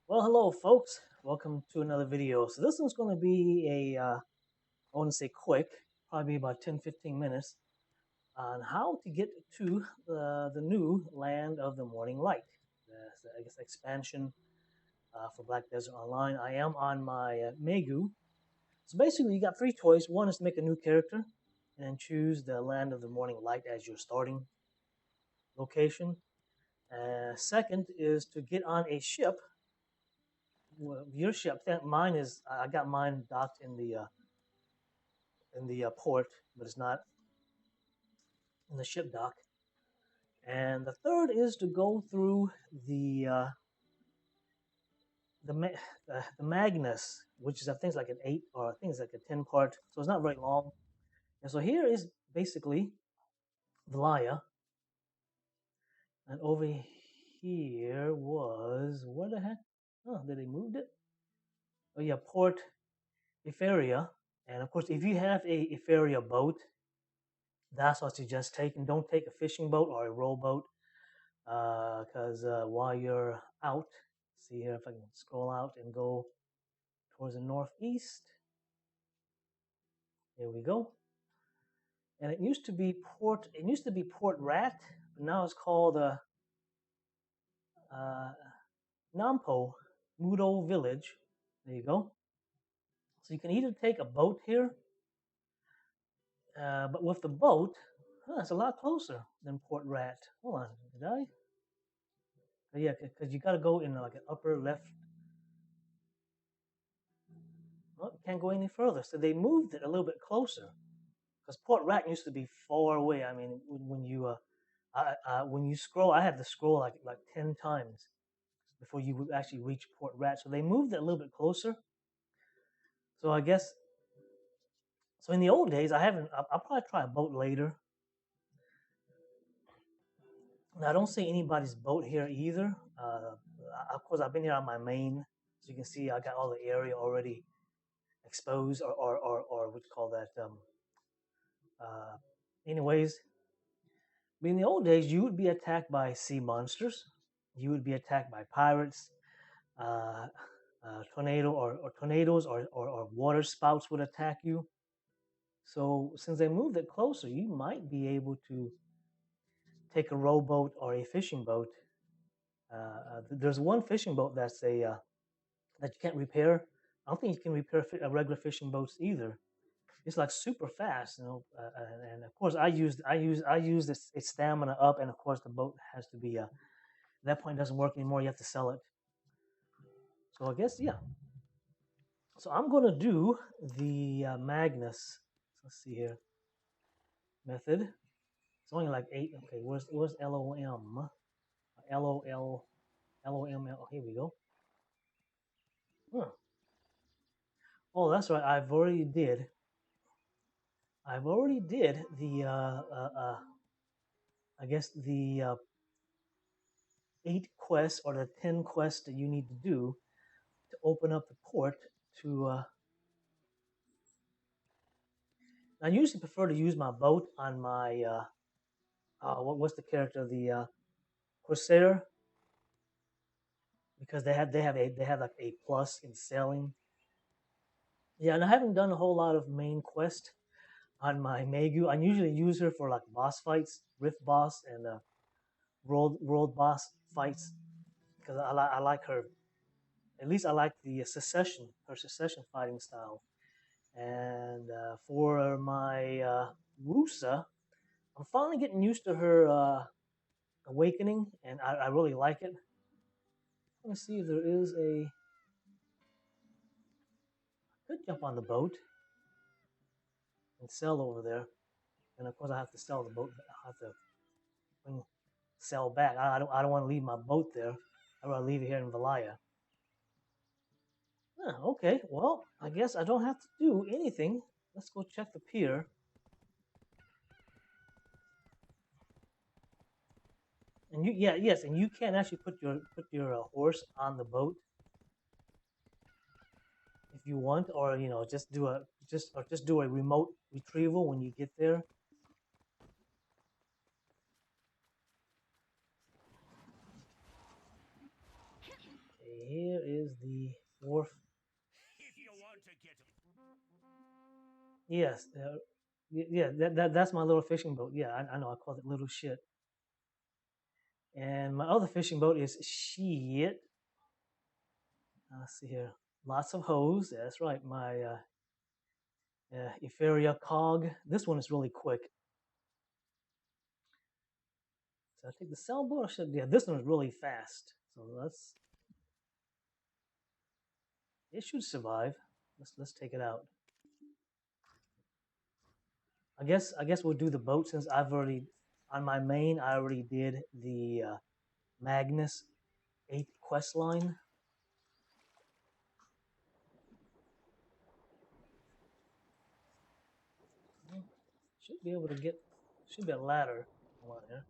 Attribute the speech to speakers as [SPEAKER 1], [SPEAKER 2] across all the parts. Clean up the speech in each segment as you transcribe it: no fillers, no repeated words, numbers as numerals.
[SPEAKER 1] Well, hello, folks. Welcome to another video. So this one's going to be I want to say quick, probably about 10-15 minutes, on how to get to the new land of the morning light. I guess, expansion for Black Desert Online. I am on my Megu. So basically, you got three choices. One is to make a new character and choose the land of the morning light as your starting location. Second is to get on a ship. Well, your ship. Mine is. I got mine docked in the port, but it's not in the ship dock. And the third is to go through the the Magnus, which is I think it's like an 8 or I think it's like a 10 part, so it's not very long. And so here is basically Valaya, and over here was what the heck? Oh, did they moved it? Oh yeah, Port Eferia. And of course, if you have a Eferia boat, that's what you just take. And don't take a fishing boat or a rowboat because while you're out, see here if I can scroll out and go towards the northeast. There we go. And it used to be Port. It used to be Port Rat, but now it's called uh, Nampo Mudo Village. There you go. So you can either take a boat here, but with the boat, it's a lot closer than Port Rat. Hold on, did I? Yeah, because you got to go in like an upper left. Well, can't go any further. So they moved it a little bit closer because Port Rat used to be far away. I mean, when you scroll, I had to scroll like 10 times before you would actually reach Port Rat. So they moved it a little bit closer. So I guess so. In the old days, I haven't. I'll probably try a boat later. Now I don't see anybody's boat here either. Of course, I've been here on my main, so you can see I got all the area already exposed, or what you call that. Uh, anyways, but in the old days, you would be attacked by sea monsters. You would be attacked by pirates. Uh, tornado or tornadoes or water spouts would attack you. So since they moved it closer, you might be able to take a rowboat or a fishing boat. There's one fishing boat that you can't repair. I don't think you can repair regular fishing boats either. It's like super fast, and of course I used its stamina up, and of course the boat has to be at that point it doesn't work anymore. You have to sell it. So I guess yeah. So I'm gonna do the Magnus. Let's see here method. It's only like 8. Okay, where's LOM? LOL LOML. Here we go. Huh. Oh, that's right. I've already did the I guess the 8 quests or the 10 quests that you need to do to open up the port to. I usually prefer to use my boat on my what's the character, the Corsair, because they have like a plus in sailing. Yeah, and I haven't done a whole lot of main quest on my Megu. I usually use her for like boss fights, Rift boss, and world boss fights because I like her. At least I like the her secession fighting style. And for my Wusa, I'm finally getting used to her awakening, and I really like it. Let me see if there is a. I could jump on the boat and sell over there, and of course I have to sell the boat. I have to sell back. I don't want to leave my boat there. I want to leave it here in Valaya. Okay, well I guess I don't have to do anything. Let's go check the pier. And yes, and you can actually put your horse on the boat if you want, or just do a remote retrieval when you get there. Okay, here the wharf. Yes, yeah, that's my little fishing boat. Yeah, I know. I call it little shit. And my other fishing boat is shit. Let's see here. Lots of hose. That's right. My Etheria cog. This one is really quick. So I take the sailboat. Yeah, this one is really fast. So it should survive. Let's take it out. I guess we'll do the boat since I've already on my main. I already did the Magnus 8th quest line. Should be able to get. Should be a ladder. Hold on here.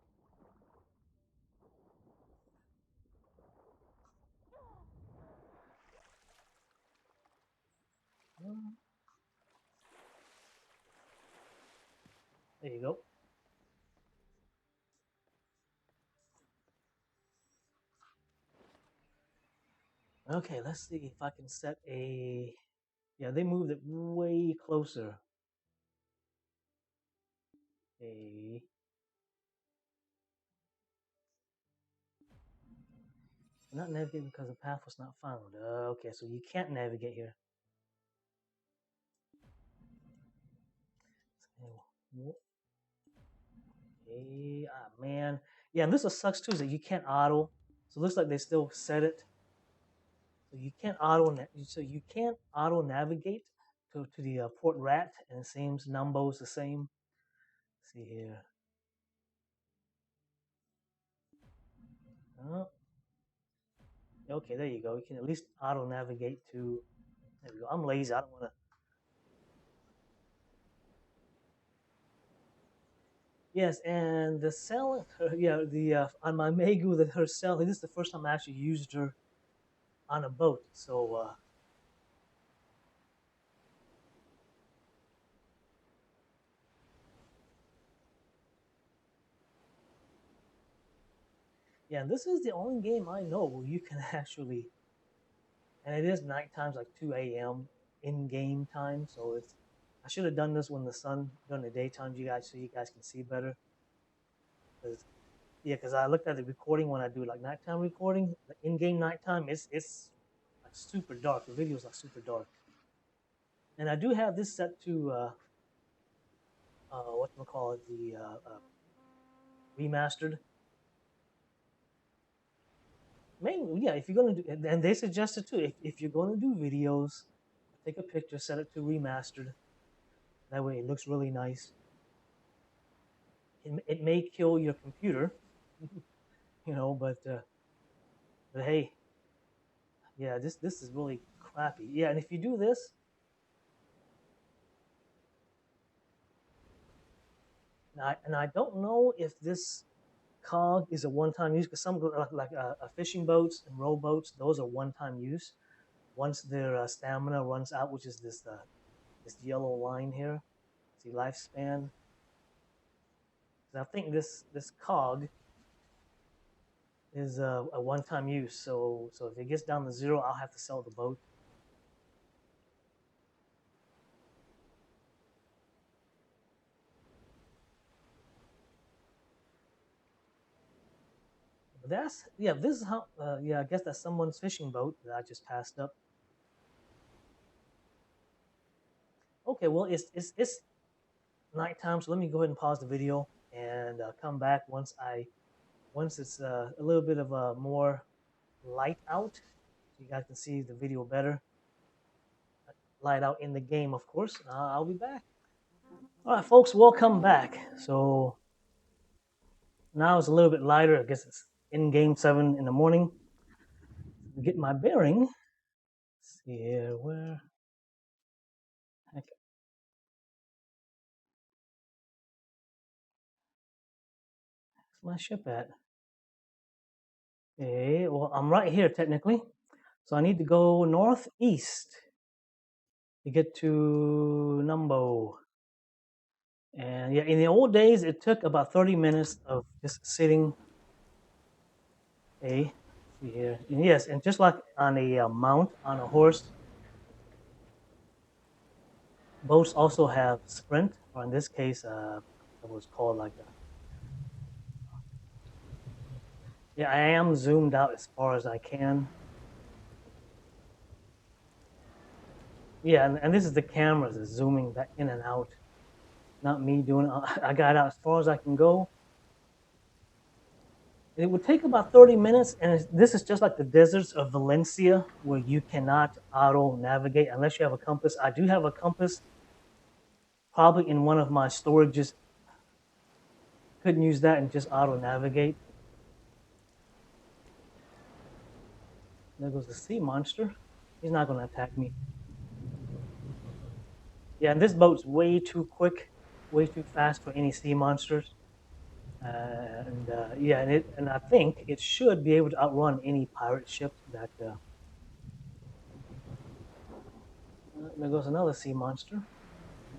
[SPEAKER 1] There you go. Okay, let's see if I can set a. Yeah, they moved it way closer. A. Not navigating because the path was not found. Okay, so you can't navigate here. Hey, man. Yeah, and this sucks too is that you can't auto. So it looks like they still set it. So you can't auto navigate to the port rat, and it seems Numbo's the same. Let's see here. Oh, okay, there you go. You can at least auto navigate to. There we go. I'm lazy. I don't want to. Yes, and the cell, yeah, the on my Megu, that her cell. This is the first time I actually used her on a boat. So yeah, this is the only game I know where you can actually, and it is night times like 2 a.m. in game time. So it's I should have done this when the sun during the daytime, you guys, so you guys can see better. Cause, yeah, because I looked at the recording when I do like nighttime recording, the in-game nighttime, it's like super dark. The videos are super dark, and I do have this set to what call it, the remastered. Mainly, yeah. If you're gonna do, and they suggested too, if you're gonna do videos, take a picture, set it to remastered. That way, it looks really nice. It may kill your computer, but hey, yeah, this is really crappy. Yeah, and if you do this, and I don't know if this cog is a one-time use because some fishing boats and rowboats, those are one-time use. Once their stamina runs out, which is this yellow line here, see lifespan. I think this cog is a one-time use. So if it gets down to zero, I'll have to sell the boat. But yeah. This is how yeah. I guess that's someone's fishing boat that I just passed up. Okay, well it's nighttime, so let me go ahead and pause the video and come back once it's a little bit of a more light out, so you guys can see the video better. Light out in the game, of course. I'll be back. All right, folks, welcome back. So now it's a little bit lighter. I guess it's in game 7 in the morning. Get my bearing. Let's see here, where heck is my ship at? Okay, well, I'm right here technically. So I need to go northeast to get to Numbo. And yeah, in the old days, it took about 30 minutes of just sitting. Okay. See here, and yes, and just like on a mount on a horse, boats also have sprint, or in this case, it was called like a. Yeah, I am zoomed out as far as I can. Yeah, and this is the cameras is zooming back in and out, not me doing it. I got out as far as I can go. It would take about 30 minutes, and this is just like the deserts of Valencia, where you cannot auto navigate unless you have a compass. I do have a compass, probably in one of my storages. Couldn't use that and just auto navigate. There goes the sea monster. He's not going to attack me. Yeah, and this boat's way too quick, way too fast for any sea monsters. And yeah, and I think it should be able to outrun any pirate ship that. There goes another sea monster.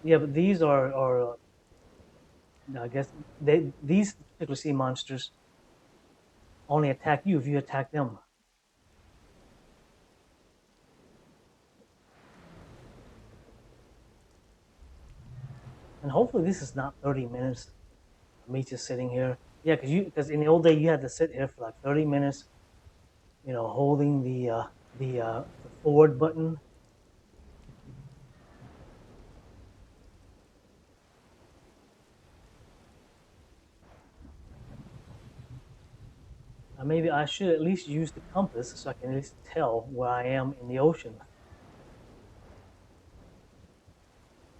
[SPEAKER 1] Yeah, but these are I guess these particular sea monsters only attack you if you attack them. And hopefully this is not 30 minutes of me just sitting here. Yeah, because in the old day you had to sit here for like 30 minutes, holding the forward button. Maybe I should at least use the compass so I can at least tell where I am in the ocean.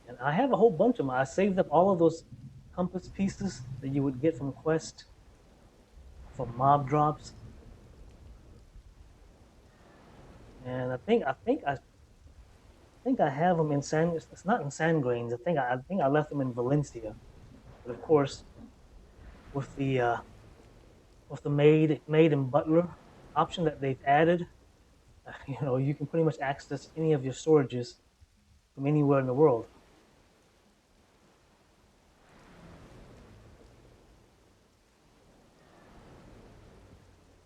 [SPEAKER 1] And I have a whole bunch of them. I saved up all of those compass pieces that you would get from Quest for mob drops. And I think I have them in San. It's not in San Grains. I think I left them in Valencia. But of course, with the uh, with the maid and butler option that they've added, you can pretty much access any of your storages from anywhere in the world.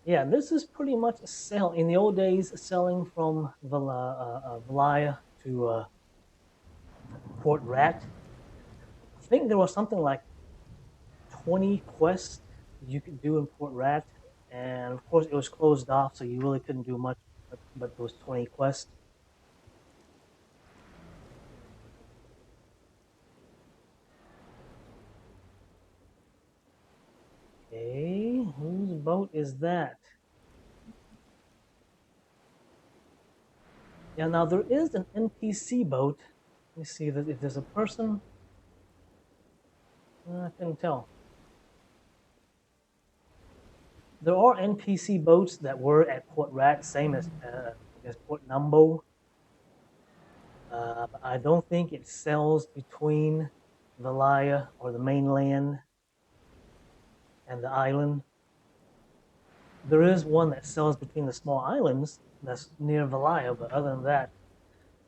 [SPEAKER 1] Yeah, this is pretty much a sell. In the old days, selling from Valaya to Port Rat. I think there was something like 20 quests you could do in Port Rat, and of course it was closed off, so you really couldn't do much. But those 20 quests. Okay, whose boat is that? Yeah, now there is an NPC boat. Let me see if there's a person. I couldn't tell. There are NPC boats that were at Port Rat, same as Port Numbo. But I don't think it sells between Valaya or the mainland and the island. There is one that sells between the small islands that's near Valaya, but other than that,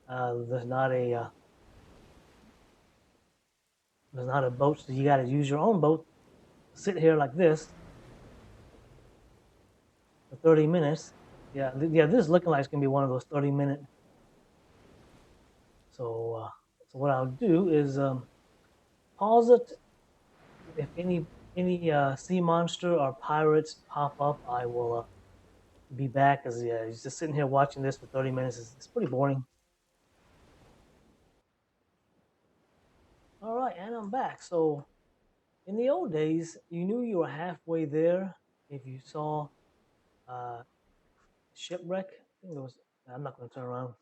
[SPEAKER 1] there's not a boat. So you got to use your own boat. Sit here like this for 30 minutes. Yeah, yeah. This is looking like it's gonna be one of those 30-minute. So, so what I'll do is pause it. If any sea monster or pirates pop up, I will be back. As yeah, he's just sitting here watching this for 30 minutes. It's pretty boring. All right, and I'm back. So in the old days, you knew you were halfway there if you saw uh, shipwreck. I think there was. I'm not going to turn around.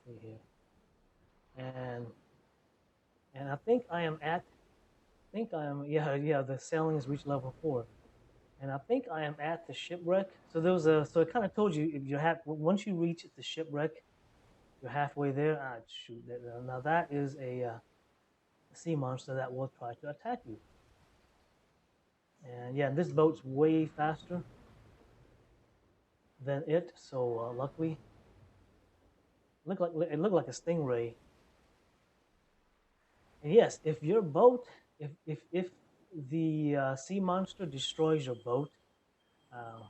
[SPEAKER 1] Let's see here, and I think I am at. I think I am. Yeah. The sailing has reached level 4, and I think I am at the shipwreck. So there was a. So it kind of told you if you have once you reach the shipwreck, you're halfway there. Ah, shoot! Now that is a sea monster that will try to attack you. And yeah, this boat's way faster than it. So luckily, it looked like a stingray. And yes, if the sea monster destroys your boat, Uh,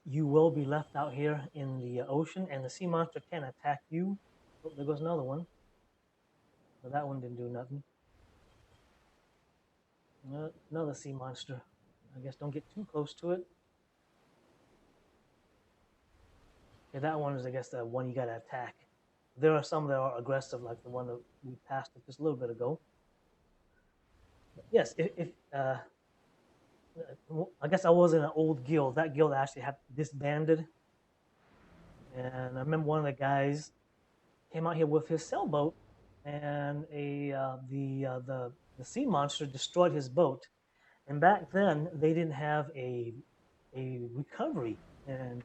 [SPEAKER 1] you will be left out here in the ocean, and the sea monster can attack you. Oh, there goes another one. But that one didn't do nothing. Another sea monster. I guess don't get too close to it. Yeah, that one is, I guess, the one you gotta attack. There are some that are aggressive, like the one that we passed just a little bit ago. But yes, if I guess I was in an old guild. That guild actually had disbanded, and I remember one of the guys came out here with his sailboat, and the sea monster destroyed his boat. And back then they didn't have a recovery, and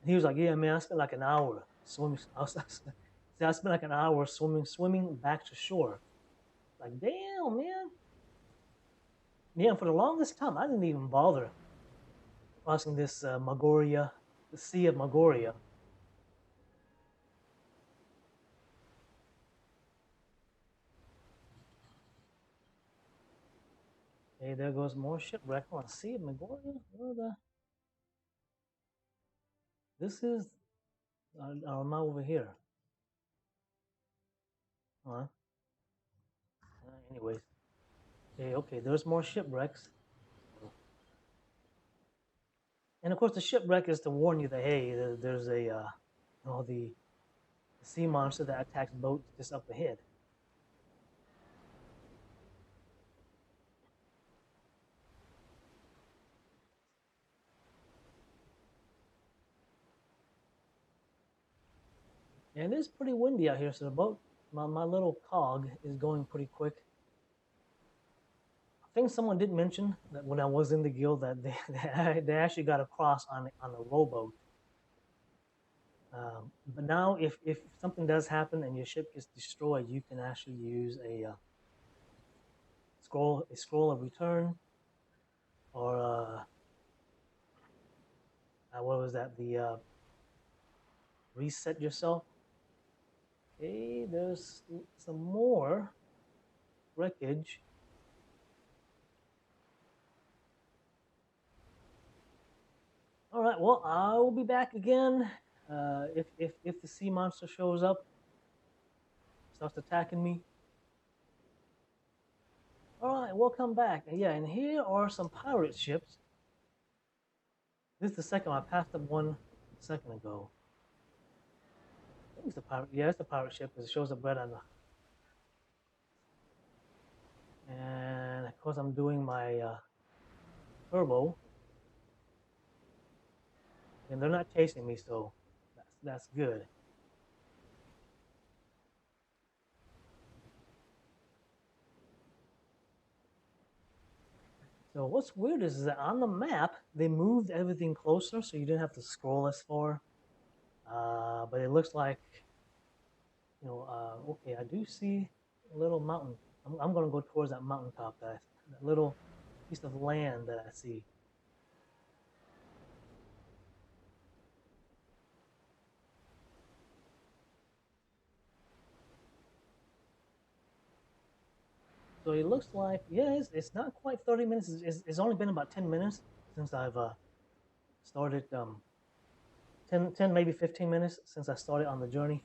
[SPEAKER 1] he was like, "Yeah, man, I spent like an hour swimming. I spent like an hour swimming back to shore. Like, damn, man. Yeah, for the longest time, I didn't even bother crossing this Magoria, the Sea of Magoria. Hey, there goes more shipwreck on Sea of Magoria. Where the? This is. I'm over here. Huh? Anyways, hey, okay, there's more shipwrecks. And of course, the shipwreck is to warn you that hey, there's a the sea monster that attacks boats just up ahead. And it is pretty windy out here, so the boat, my little cog, is going pretty quick. I think someone did mention that when I was in the guild that they actually got across on a rowboat. But now, if something does happen and your ship gets destroyed, you can actually use a scroll of return, or what was that? The reset yourself. Okay, there's some more wreckage. All right, well, I will be back again. If the sea monster shows up, starts attacking me. All right, we'll come back. And yeah, and here are some pirate ships. This is the second one. I passed up one a second ago. I think it's a pirate. Yeah, it's a pirate ship because it shows up red on the. And of course, I'm doing my turbo, and they're not chasing me, so that's good. So what's weird is that on the map they moved everything closer, so you didn't have to scroll as far. But it looks like okay, I do see a little mountain. I'm gonna go towards that mountaintop, guys. That little piece of land that I see. So it looks like, yeah, it's not quite 30 minutes. It's only been about 10 minutes since I've started, 10 maybe 15 minutes since I started on the journey.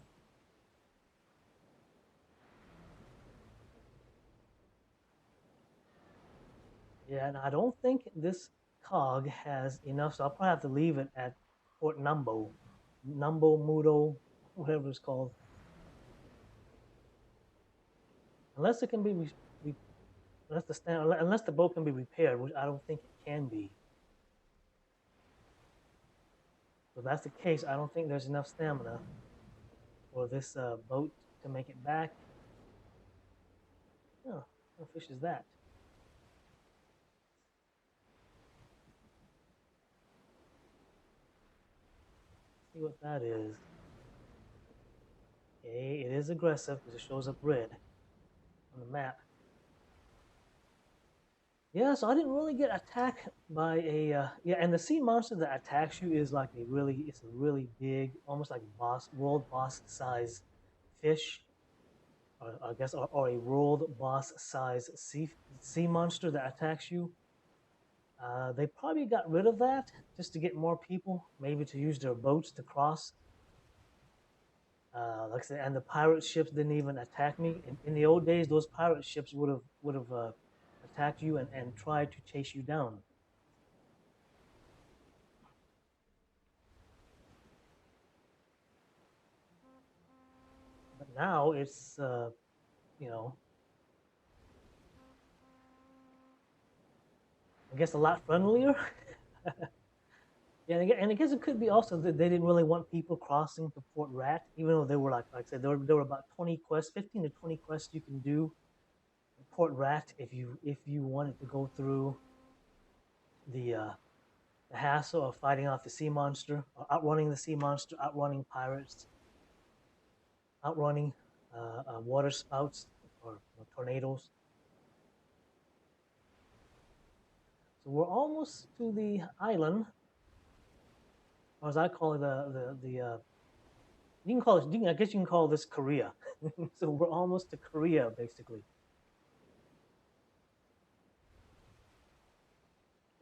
[SPEAKER 1] Yeah, and I don't think this cog has enough, so I'll probably have to leave it at Port Numbo Mudo, whatever it's called. Unless it can be, unless the boat can be repaired, which I don't think it can be. So if that's the case, I don't think there's enough stamina for this boat to make it back. Oh, what fish is that? See what that is. Okay, it is aggressive because it shows up red on the map. Yeah, so I didn't really get attacked by a yeah, and the sea monster that attacks you is like it's a really big, almost like world boss size fish, or I guess, or a world boss size sea monster that attacks you. They probably got rid of that just to get more people, maybe to use their boats to cross. Like I said, and the pirate ships didn't even attack me. In the old days, those pirate ships would have attacked you and tried to chase you down. But now it's you know, I guess a lot friendlier. Yeah, and I guess it could be also that they didn't really want people crossing to Port Rat, even though they were like I said, there were about 20 quests, 15 to 20 quests you can do in Port Rat if you wanted to go through the uh, the hassle of fighting off the sea monster, or outrunning the sea monster, outrunning pirates, outrunning water spouts or tornadoes. So we're almost to the island, or as I call it, the you can call it. I guess you can call this Korea. So we're almost to Korea, basically.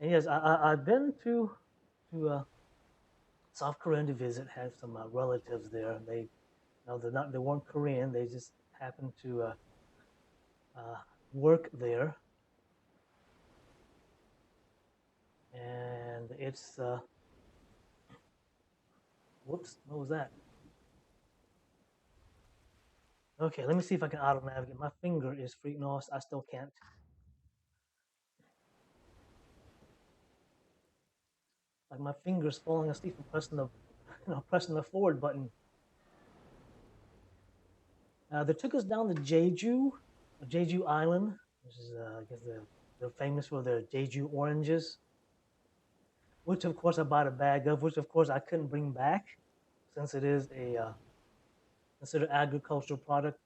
[SPEAKER 1] And yes, I've been to South Korea to visit. Had some relatives there. They no, they weren't Korean. They just happened to uh, work there, and it's whoops, what was that? Okay, let me see if I can auto navigate. My finger is free. No, I still can't. Like my finger's falling asleep from pressing the pressing the forward button. They took us down to Jeju, Jeju Island, which is I guess they're famous for their Jeju oranges, which of course I bought a bag of, which of course I couldn't bring back since it is a considered agricultural product.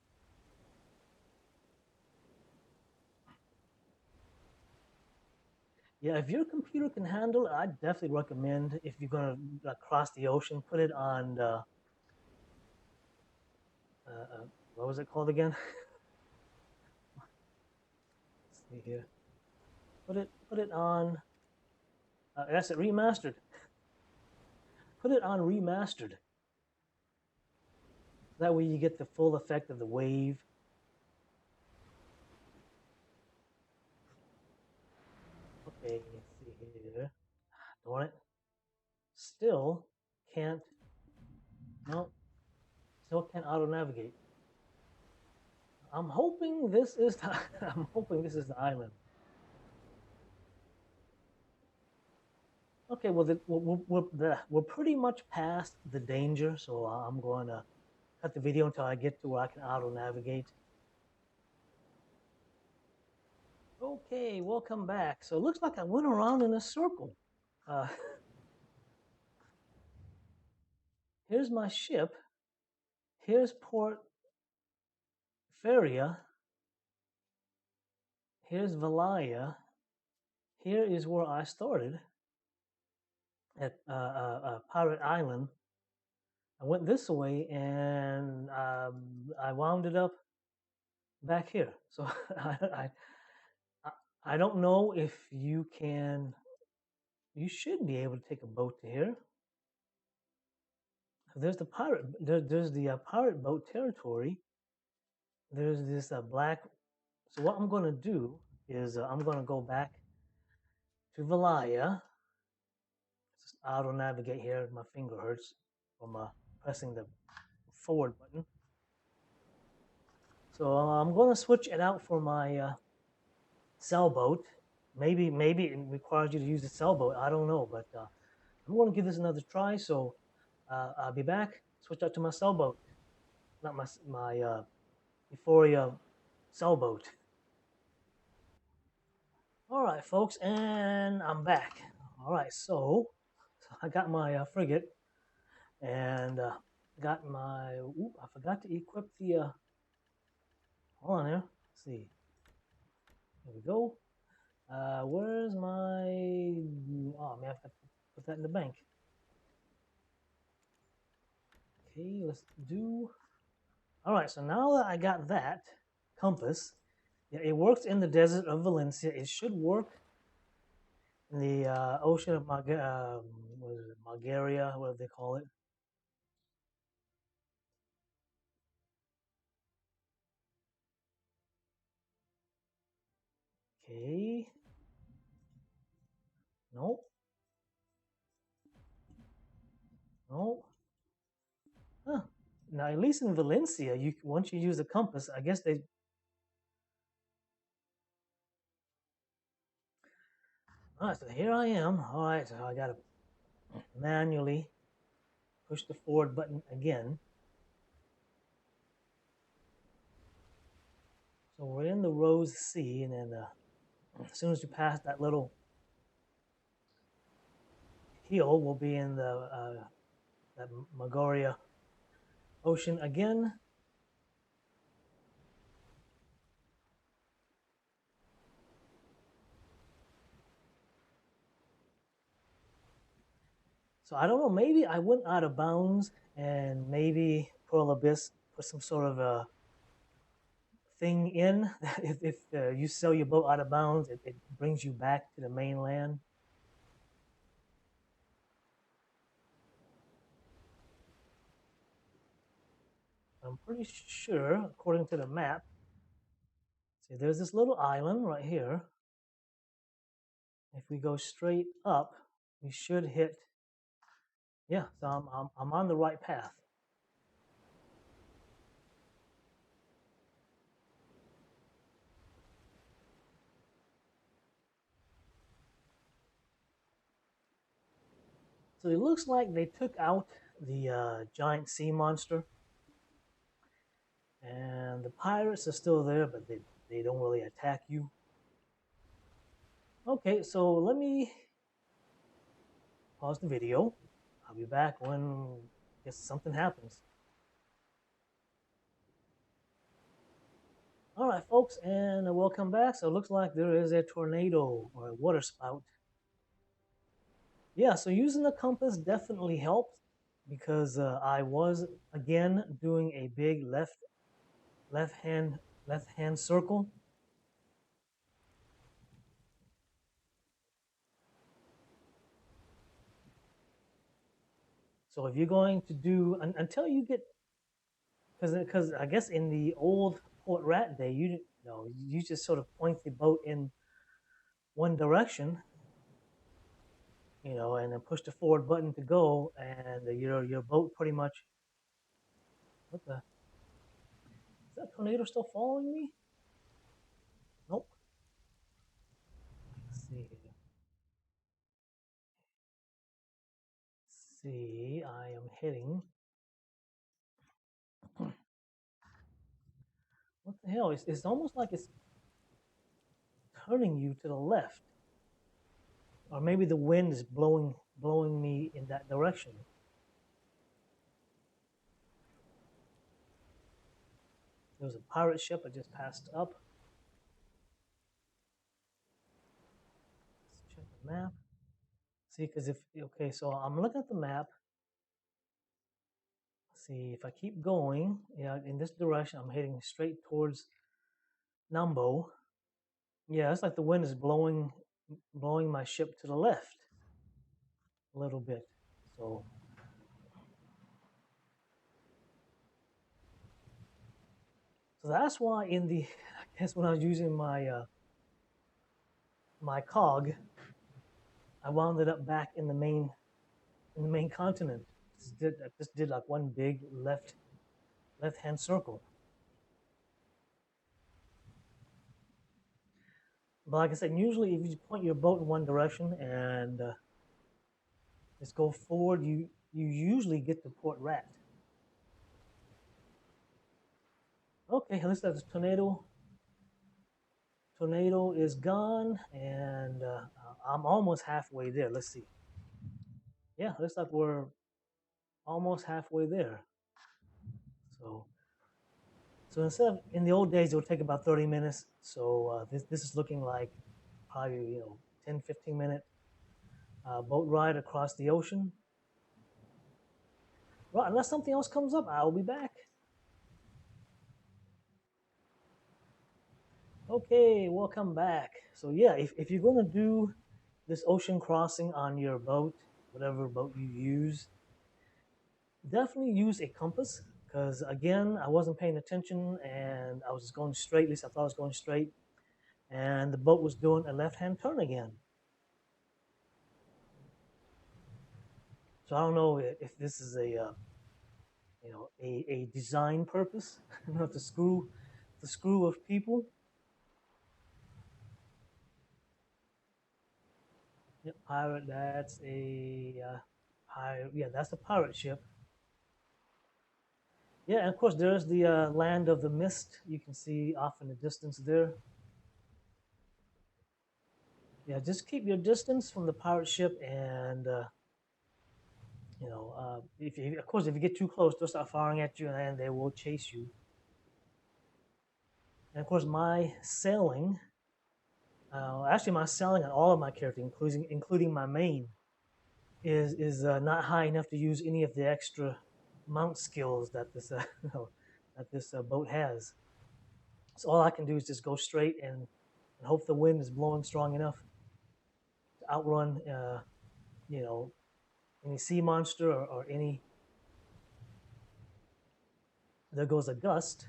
[SPEAKER 1] Yeah, if your computer can handle it, I definitely recommend if you're gonna cross the ocean, put it on what was it called again? Let's see here. Put it on. That's it. Remastered. Put it on remastered. That way you get the full effect of the wave. Okay, let's see here. Darn it. Still can't. No, still can't auto navigate. I'm hoping this is the. I'm hoping this is the island. Okay, well, we're pretty much past the danger, so I'm going to cut the video until I get to where I can auto navigate. Okay, welcome back. So it looks like I went around in a circle. Uh, here's my ship. Here's Port Feria. Here's Valaya. Here is where I started at Pirate Island. I went this way and I wound it up back here. So I, I don't know if you can. You should be able to take a boat to here. There's the pirate. There's the pirate boat territory. There's this black. So what I'm going to do is I'm going to go back to Valaya. Just auto navigate here. My finger hurts from pressing the forward button. So I'm going to switch it out for my sailboat. Maybe it requires you to use the sailboat. I don't know, but I'm going to give this another try. So I'll be back. Switch out to my sailboat, not my Euphoria sailboat. All right, folks, and I'm back. All right, so I got my frigate and got my. Ooh, I forgot to equip the. Hold on here. Let's see. Here we go. Where's my? Oh man, I have to put that in the bank. Okay, let's do. All right, so now that I got that compass, yeah, it works in the desert of Valencia. It should work in the ocean of what is it, Margaria, what do they call it? Okay, no, no. Huh. Now, at least in Valencia, you once you use the compass, I guess they. All right, so here I am. All right, so I gotta manually push the forward button again. So we're in the Rose Sea, and then as soon as you pass that little hill, we'll be in the that Magoria Ocean again. So I don't know. Maybe I went out of bounds, and maybe Pearl Abyss put some sort of a thing in that if you sell your boat out of bounds, it brings you back to the mainland. I'm pretty sure, according to the map, see, there's this little island right here. If we go straight up, we should hit. Yeah, so I'm on the right path. So it looks like they took out the giant sea monster, and the pirates are still there, but they don't really attack you. Okay, so let me pause the video. I'll be back when I guess something happens. All right, folks, and welcome back. So it looks like there is a tornado or a water spout. Yeah, so using the compass definitely helped because I was again doing a big left hand left hand circle. So if you're going to do until you get because I guess in the old Port Rat day you just sort of point the boat in one direction, and then push the forward button to go, and your boat pretty much. What the? Is that tornado still following me? Nope. Let's see. See, I am hitting. What the hell? It's almost like it's turning you to the left, or maybe the wind is blowing me in that direction. There was a pirate ship I just passed up. Let's check the map. See, because if okay, so I'm looking at the map. See, if I keep going, yeah, in this direction, I'm heading straight towards Nambo. Yeah, it's like the wind is blowing my ship to the left a little bit. So that's why in the I guess when I was using my cog, I wound it up back in the main continent. I just did like one big left hand circle. But like I said, usually if you point your boat in one direction and just go forward, you usually get to Port Rat. Okay, let's have this tornado. Tornado is gone, and I'm almost halfway there. Let's see. Yeah, looks like we're almost halfway there. So, so instead of in the old days, it would take about 30 minutes. So this is looking like probably 10-15 minute boat ride across the ocean. Right, unless something else comes up, I'll be back. Okay, welcome back. So yeah, if you're gonna do this ocean crossing on your boat, whatever boat you use, definitely use a compass because again, I wasn't paying attention and I was just going straight. At least I thought I was going straight, and the boat was doing a left-hand turn again. So I don't know if this is a a design purpose, to screw with people. Yeah, pirate. That's a pirate. Yeah, that's a pirate ship. Yeah, and of course there's the land of the mist. You can see off in the distance there. Yeah, just keep your distance from the pirate ship, and if you, of course, if you get too close, they'll start firing at you, and they will chase you. And of course, my sailing on all of my characters, including my main, is not high enough to use any of the extra mount skills that this that this boat has. So all I can do is just go straight and hope the wind is blowing strong enough to outrun you know any sea monster or any. There goes a gust.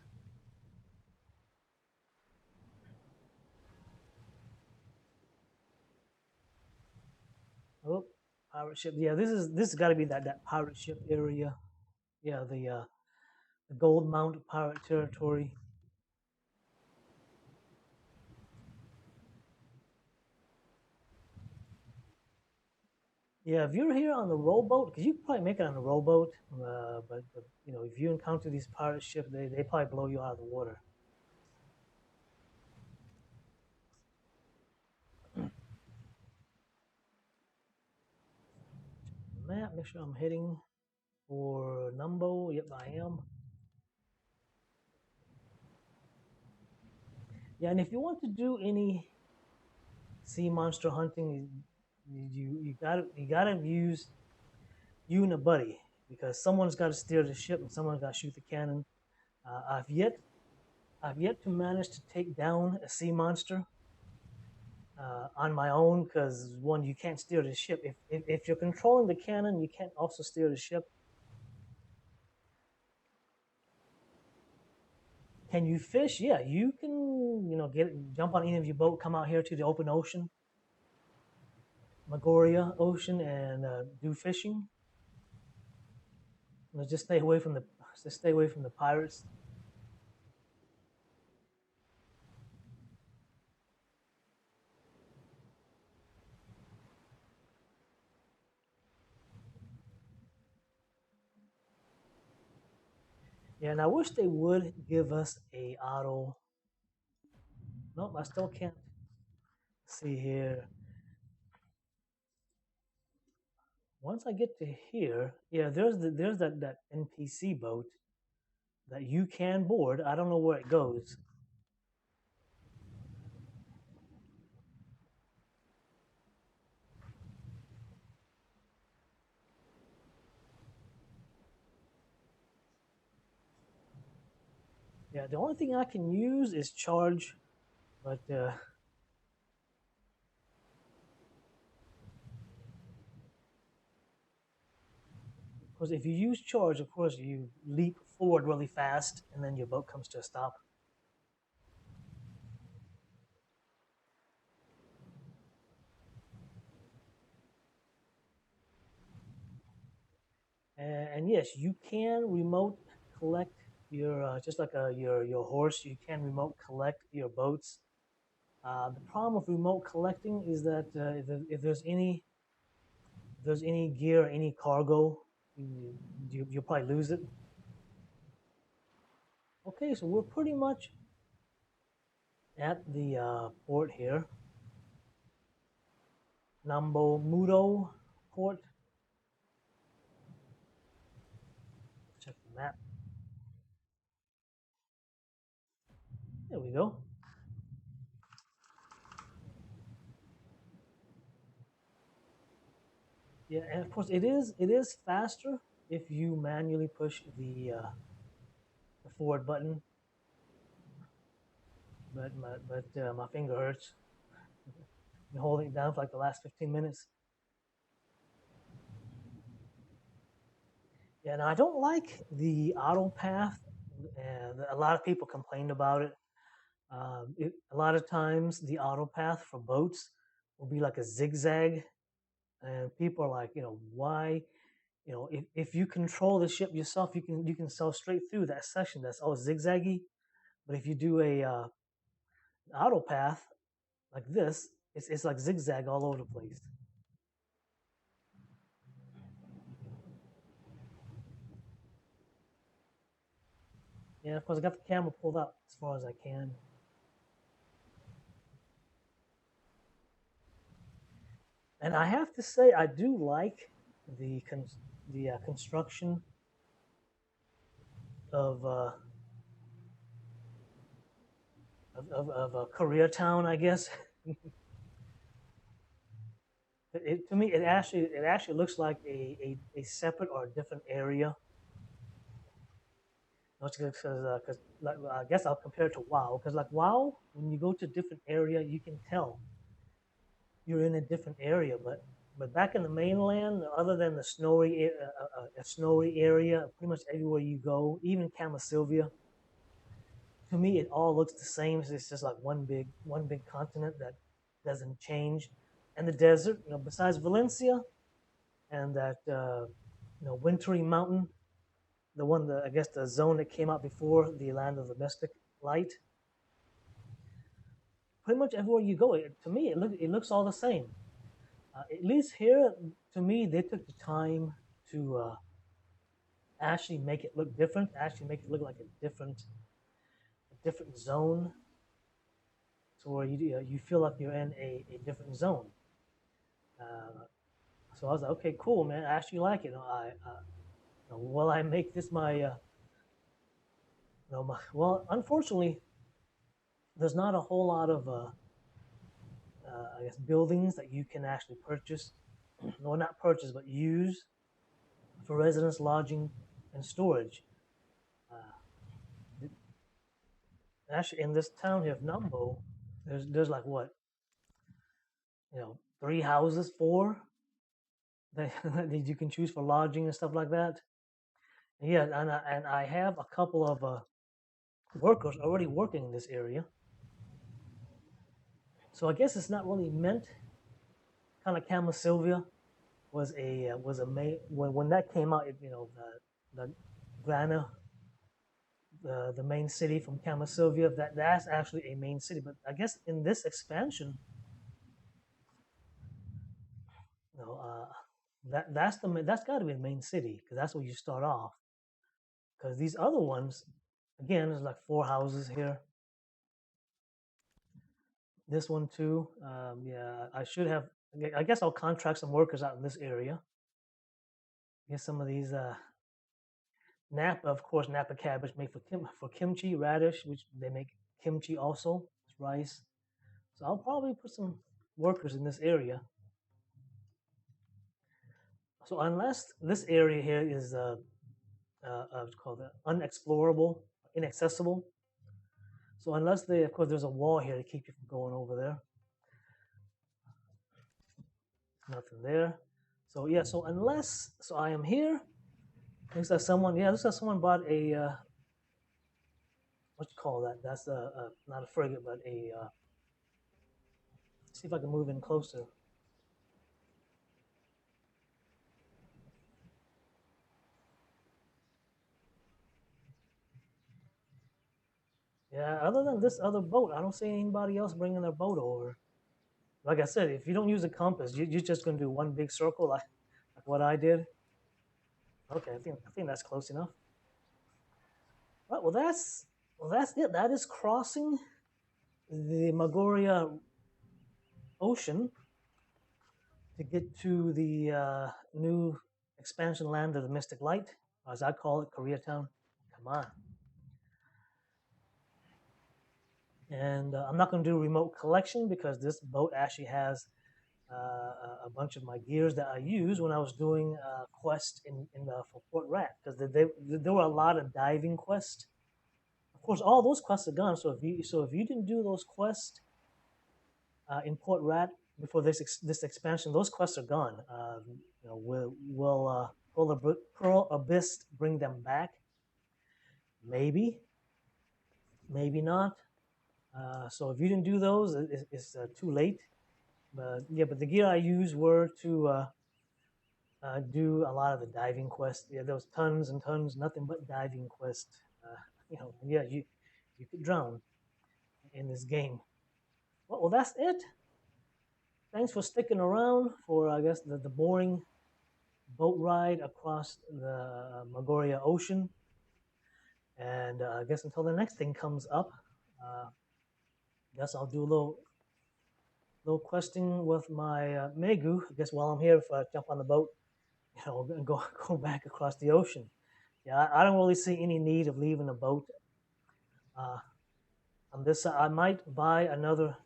[SPEAKER 1] Oh, pirate ship. Yeah, this has got to be that pirate ship area. Yeah, the Gold Mount pirate territory. Yeah, if you're here on the rowboat, because you can probably make it on the rowboat, but if you encounter these pirate ships, they probably blow you out of the water. Map, make sure I'm heading for Numbo. Yep, I am. Yeah, and if you want to do any sea monster hunting, you gotta use you and a buddy because someone's got to steer the ship and someone's got to shoot the cannon. Uh, I've yet I've yet to manage to take down a sea monster on my own because one, you can't steer the ship. If you're controlling the cannon, you can't also steer the ship. Can you fish? Yeah, you can. Jump on any of your boat, come out here to the open ocean, Magoria Ocean, and do fishing. Just stay away from the pirates. Yeah, and I wish they would give us a auto. Nope, I still can't see here. Once I get to here, yeah, there's that NPC boat that you can board. I don't know where it goes. Yeah, the only thing I can use is charge, but because if you use charge, of course you leap forward really fast, and then your boat comes to a stop. And yes, you can remote collect your just like your horse. You can remote collect your boats. The problem with remote collecting is that if there's any gear, any cargo, you'll probably lose it. Okay, so we're pretty much at the port here, Nambo Mudo port. Check the map. There we go. Yeah, and of course it is faster if you manually push the forward button, but my finger hurts. Been holding it down for like the last 15 minutes. Yeah, and I don't like the auto path. And a lot of people complained about it. A lot of times, the auto path for boats will be like a zigzag, and people are like, why? If you control the ship yourself, you can sail straight through that section that's all zigzaggy. But if you do a auto path like this, it's like zigzag all over the place. Yeah, of course, I got the camera pulled up as far as I can, and I have to say I do like the construction of Koreatown, I guess. To me, it actually looks like a separate or a different area. Because like, I guess I'll compare it to WoW. Because like WoW, when you go to a different area, you can tell you're in a different area. But back in the mainland, other than the snowy area, pretty much everywhere you go, even Camasilvia, to me it all looks the same. It's just like one big continent that doesn't change. And the desert, besides Valencia and that wintry mountain, I guess the zone that came out before the land of the mystic light. Pretty much everywhere you go, to me it looks all the same. At least here, to me, they took the time to actually make it look different. Actually, make it look like a different zone, to where you feel like you're in a different zone. Uh, so I was like, okay, cool, man. I actually like it. Will I make this well, unfortunately, there's not a whole lot of I guess buildings that you can actually purchase, no, not purchase, but use for residence lodging and storage. Uh, Actually, in this town here of Numbo, there's like what, 3 houses, four that, that you can choose for lodging and stuff like that. Yeah, and I have a couple of workers already working in this area, so I guess it's not really meant. Kind of Camel Sylvia was a main when that came out. The Grana, the main city from Camel Sylvia. That's actually a main city, but I guess in this expansion, you know, uh, that's got to be the main city because that's where you start off. Because these other ones, again, there's like 4 houses here. This one too. Yeah, I should have. I guess I'll contract some workers out in this area. Get some of these Napa, of course, Napa cabbage made for kimchi, radish, which they make kimchi also, rice. So I'll probably put some workers in this area. So unless this area here is what's called unexplorable, inaccessible. So unless of course, there's a wall here to keep you from going over there. Nothing there. So yeah. So I am here. Looks like someone. Yeah, looks like someone bought a what you call that? That's not a frigate, but a. See if I can move in closer. Yeah, other than this other boat, I don't see anybody else bringing their boat over. Like I said, if you don't use a compass, you're just going to do one big circle like what I did. Okay, I think that's close enough. Right, well that's it. That is crossing the Magoria Ocean to get to the new expansion land of the Mystic Light, or as I call it, Koreatown. Come on. And I'm not going to do remote collection because this boat actually has a bunch of my gears that I used when I was doing quests for Port Rat, because there were a lot of diving quests. Of course, all those quests are gone. So if you didn't do those quests in Port Rat, before this expansion, those quests are gone. Will Pearl Abyss bring them back? Maybe, maybe not. So if you didn't do those, it's too late. But yeah, but the gear I used were to do a lot of the diving quests. Yeah, there was tons and tons, nothing but diving quests. Yeah, you could drown in this game. Well, that's it. Thanks for sticking around for I guess the boring boat ride across the Magoria Ocean. And I guess until the next thing comes up, uh, guess I'll do a little questing with my Megu. I guess while I'm here, if I jump on the boat, and go back across the ocean. Yeah, I don't really see any need of leaving the boat. Uh, on this, I might buy another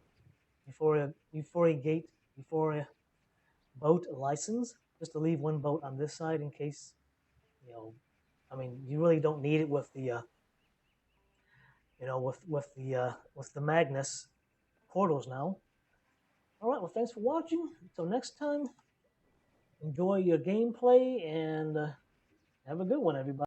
[SPEAKER 1] Euphoria boat license just to leave one boat on this side in case you know. I mean, you really don't need it with the with the Magnus portals now. All right, well, thanks for watching. Until next time, enjoy your gameplay and have a good one, everybody.